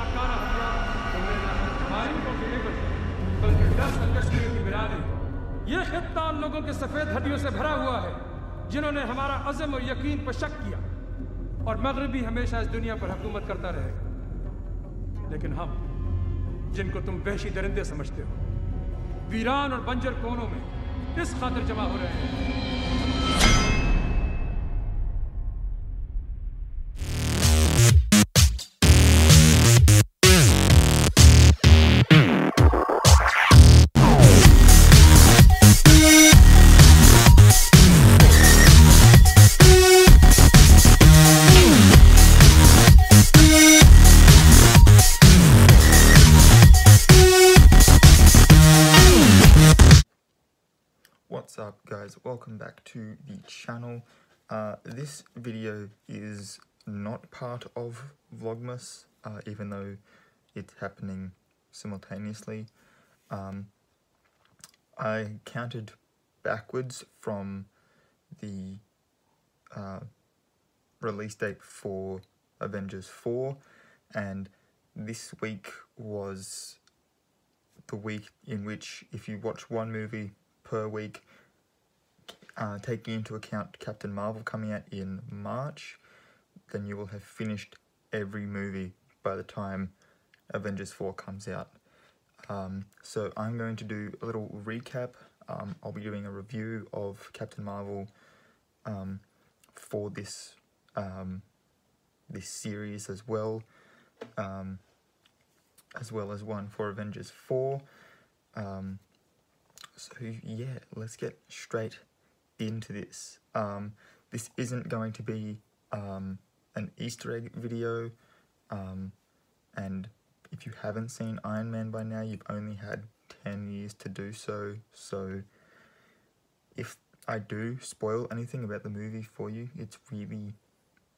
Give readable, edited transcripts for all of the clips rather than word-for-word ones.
नाकारा हथियार तुमने ना हमारी को गिरे बल्कि 10 कश्मीर की बिरादरी। ये खित्ता उन लोगों के सफेद हड्डियों से भरा हुआ है जिन्होंने हमारा अज़म और यकीन पर शक किया, और मगरबी हमेशा इस दुनिया पर हुकूमत करता रहेगा। लेकिन हम, जिनको तुम वहशी दरिंदे समझते हो, वीरान और बंजर कोनों में इस खातिर जमा हो रहे हैं। What's up, guys? Welcome back to the channel. This video is not part of Vlogmas, even though it's happening simultaneously. I counted backwards from the release date for Avengers 4, and this week was the week in which, if you watch one movie per week, taking into account Captain Marvel coming out in March, then you will have finished every movie by the time Avengers 4 comes out. So I'm going to do a little recap. I'll be doing a review of Captain Marvel for this series as well as one for Avengers 4. So yeah, let's get straight into this. This isn't going to be an Easter egg video, and if you haven't seen Iron Man by now, you've only had 10 years to do so. So if I do spoil anything about the movie for you, it's really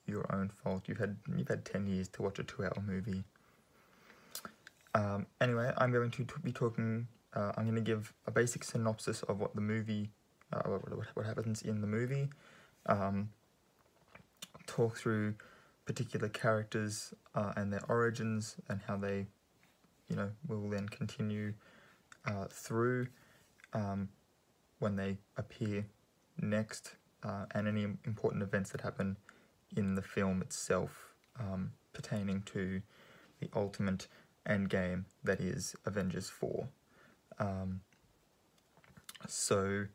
your own fault. You've had 10 years to watch a 2-hour movie. Anyway, I'm going to be talking. I'm going to give a basic synopsis of what the movie, what happens in the movie, talk through particular characters and their origins and how they, will then continue through when they appear next, and any important events that happen in the film itself pertaining to the ultimate endgame that is Avengers 4. So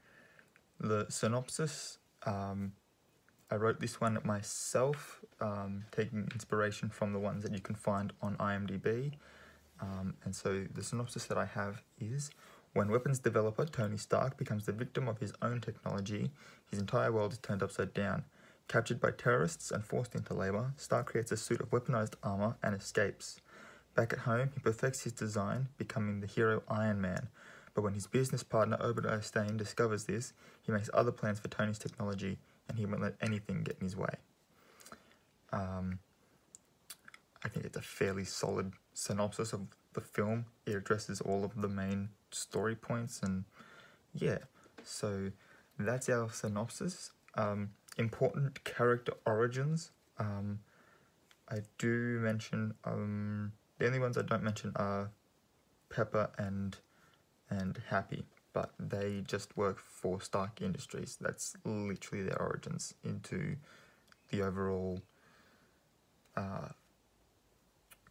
the synopsis, I wrote this one myself, taking inspiration from the ones that you can find on IMDb. And so the synopsis that I have is: when weapons developer Tony Stark becomes the victim of his own technology, his entire world is turned upside down. Captured by terrorists and forced into labor, Stark creates a suit of weaponized armor and escapes. Back at home, he perfects his design, becoming the hero Iron Man. But when his business partner Obadiah Stane discovers this, he makes other plans for Tony's technology, and he won't let anything get in his way. I think it's a fairly solid synopsis of the film. It addresses all of the main story points, and yeah, so that's our synopsis. Important character origins. I do mention, the only ones I don't mention are Pepper and Happy, but they just work for Stark Industries. That's literally their origins into the overall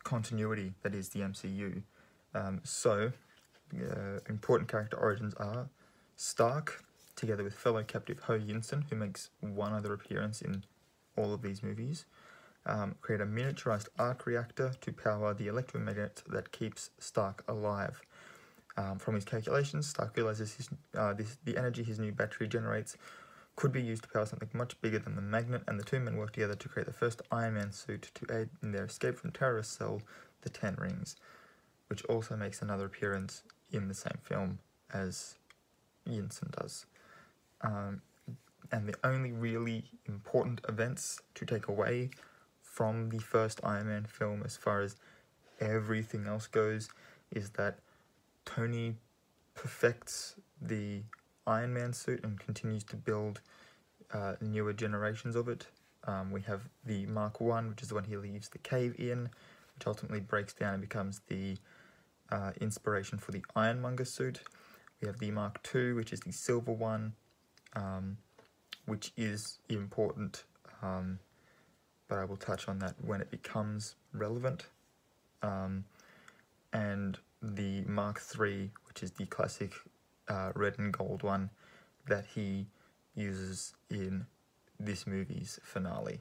continuity that is the MCU. Important character origins are Stark, together with fellow captive Ho Yinsen, who makes one other appearance in all of these movies, create a miniaturized arc reactor to power the electromagnet that keeps Stark alive. From his calculations, Stark realizes the energy his new battery generates could be used to power something much bigger than the magnet, and the two men work together to create the first Iron Man suit to aid in their escape from terrorist cell, the Ten Rings, which also makes another appearance in the same film as Yinsen does. And the only really important events to take away from the first Iron Man film, as far as everything else goes, is that Tony perfects the Iron Man suit and continues to build newer generations of it. We have the Mark 1, which is the one he leaves the cave in, which ultimately breaks down and becomes the inspiration for the Ironmonger suit. We have the Mark II, which is the silver one, which is important, but I will touch on that when it becomes relevant. And the Mark III, which is the classic red and gold one that he uses in this movie's finale.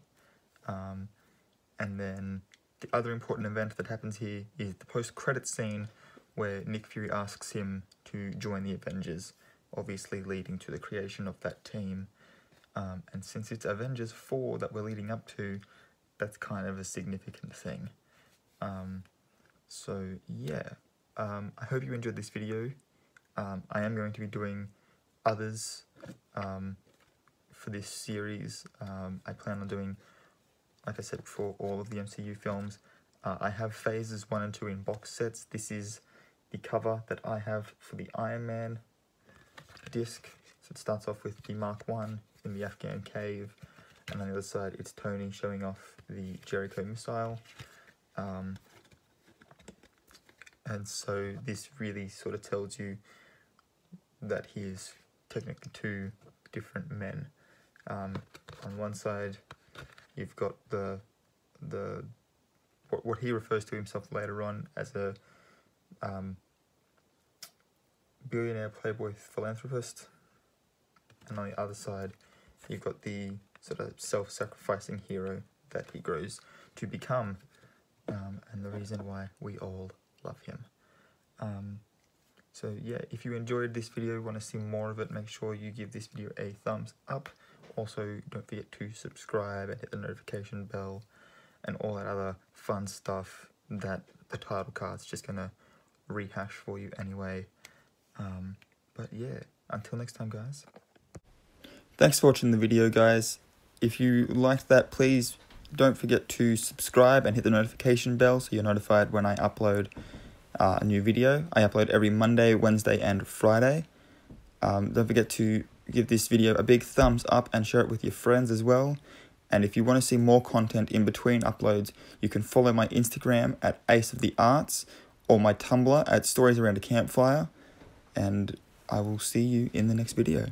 And then the other important event that happens here is the post-credit scene where Nick Fury asks him to join the Avengers, obviously leading to the creation of that team. And since it's Avengers 4 that we're leading up to, that's kind of a significant thing. So yeah, I hope you enjoyed this video. I am going to be doing others for this series. I plan on doing, like I said before, all of the MCU films. I have phases 1 and 2 in box sets. This is the cover that I have for the Iron Man disc. So it starts off with the Mark I in the Afghan cave, and on the other side it's Tony showing off the Jericho missile. And so this really sort of tells you that he is technically two different men. On one side, you've got what he refers to himself later on as a billionaire playboy philanthropist, and on the other side, you've got the sort of self-sacrificing hero that he grows to become, and the reason why we all love him. So yeah, if you enjoyed this video, want to see more of it, make sure you give this video a thumbs up. Also, don't forget to subscribe and hit the notification bell and all that other fun stuff that the title card's just gonna rehash for you anyway. But yeah, until next time, guys. Thanks for watching the video, guys. If you liked that, please don't forget to subscribe and hit the notification bell so you're notified when I upload a new video. I upload every Monday, Wednesday, and Friday. Don't forget to give this video a big thumbs up and share it with your friends as well. And if you want to see more content in between uploads, you can follow my Instagram at Ace of the Arts or my Tumblr at Stories Around a Campfire. And I will see you in the next video.